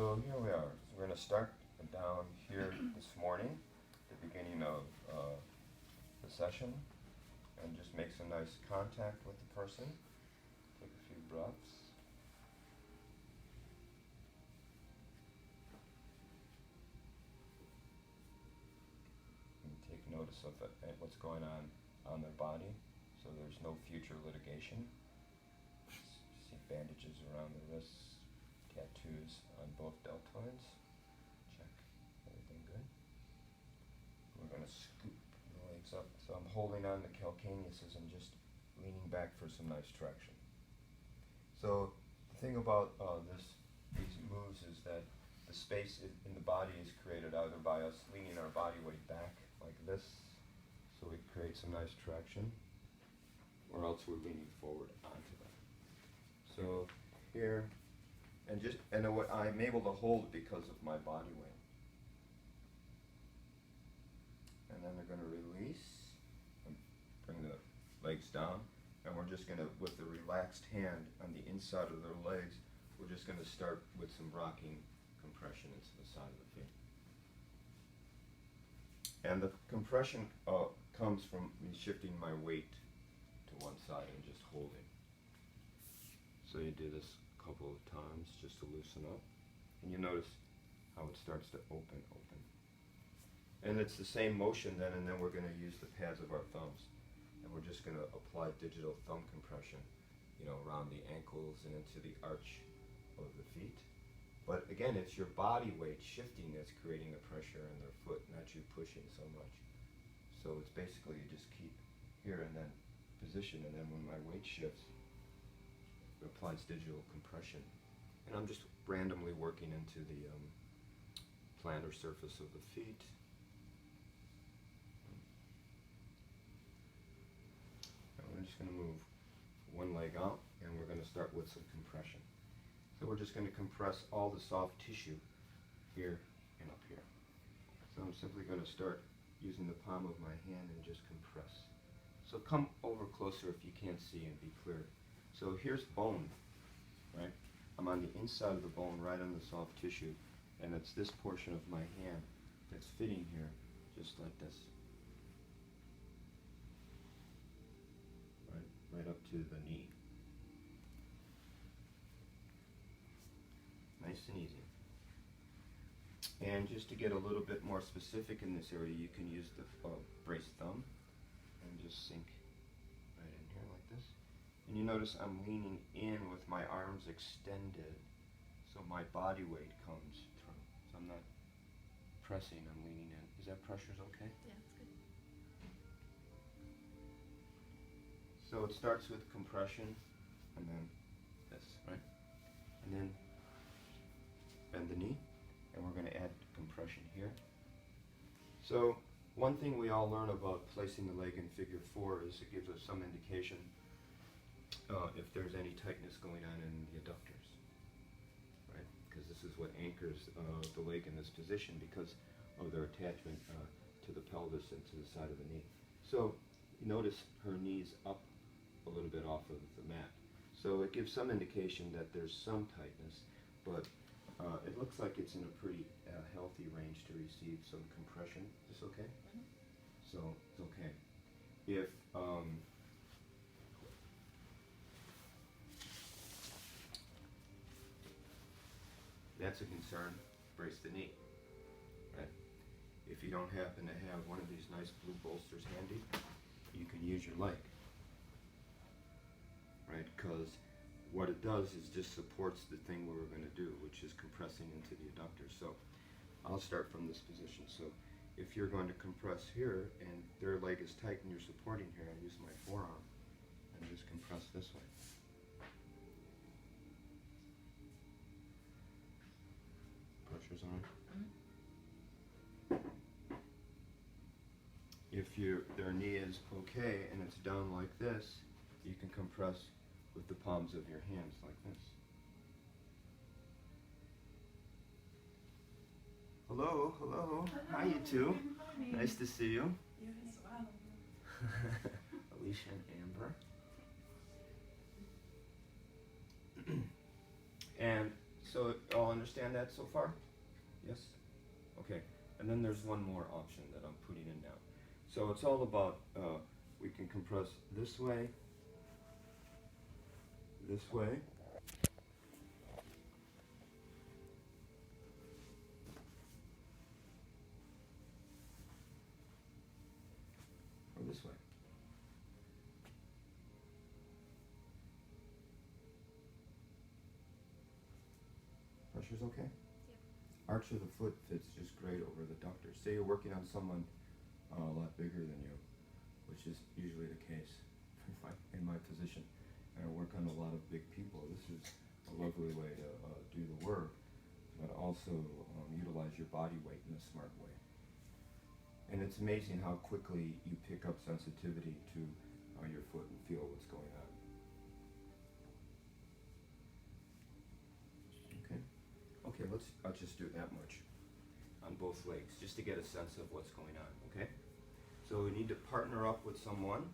So here we are. So we're going to start down here this morning, the beginning of the session, and just make some nice contact with the person. Take a few breaths. And take notice of what's going on their body, so there's no future litigation. See bandages around the wrists, tattoos on both deltoids. Check. Everything good? We're going to scoop the legs up. So I'm holding on the calcaneus and just leaning back for some nice traction. So the thing about these moves is that the space in the body is created either by us leaning our body weight back like this, so we create some nice traction, or else we're leaning forward onto that. So here, and I'm able to hold because of my body weight. And then they're going to release and bring the legs down, and we're just going to, with the relaxed hand on the inside of their legs, we're just going to start with some rocking compression into the side of the feet. And the compression comes from me shifting my weight to one side and just holding. So you do this a couple of times just to loosen up. And you notice how it starts to open. And it's the same motion then, and then we're going to use the pads of our thumbs. And we're just going to apply digital thumb compression, around the ankles and into the arch of the feet. But again, it's your body weight shifting that's creating the pressure in their foot, not you pushing so much. So it's basically you just keep here and then position, and then when my weight shifts, it applies digital compression. And I'm just randomly working into the plantar surface of the feet. And we're just going to move one leg out, and we're going to start with some compression. So we're just going to compress all the soft tissue here and up here. So I'm simply going to start using the palm of my hand and just compress. So come over closer if you can't see and be clear. So here's bone, right? I'm on the inside of the bone, right on the soft tissue, and it's this portion of my hand that's fitting here, just like this. Right up to the knee. Nice and easy. And just to get a little bit more specific in this area, you can use the braced thumb and just sink right in here like this. And you notice I'm leaning in with my arms extended, so my body weight comes through. So I'm not pressing, I'm leaning in. Is that pressure's okay? Yeah, it's good. So it starts with compression, and then this, right? And then bend the knee, and we're going to add compression here. So one thing we all learn about placing the leg in figure 4 is it gives us some indication if there's any tightness going on in the adductors, right? Because this is what anchors the leg in this position because of their attachment to the pelvis and to the side of the knee. So you notice her knee's up a little bit off of the mat. So it gives some indication that there's some tightness, but it looks like it's in a pretty healthy range to receive some compression. Is this okay? Mm-hmm. So it's okay. If that's a concern, brace the knee, right? If you don't happen to have one of these nice blue bolsters handy, you can use your leg, right? Because what it does is just supports the thing we were going to do, which is compressing into the adductors. So I'll start from this position. So if you're going to compress here and their leg is tight and you're supporting here, I use my forearm and just compress this way. Pressure's on. Mm-hmm. If their knee is okay and it's down like this, you can compress with the palms of your hands like this. Hello. Hello. Hi, you two. Good morning. Nice to see you. You as well. Alicia and Amber. And So all understand that so far? Yes? Okay. And then there's one more option that I'm putting in now. So it's all about, we can compress this way, or this way. Pressure's okay? Arch of the foot fits just great over the adductor. Say you're working on someone a lot bigger than you, which is usually the case in my position. And I work on a lot of big people. This is a lovely way to do the work, but also utilize your body weight in a smart way. And it's amazing how quickly you pick up sensitivity to your foot and feel what's going on. Okay? Okay, I'll just do that much on both legs, just to get a sense of what's going on, okay? So we need to partner up with someone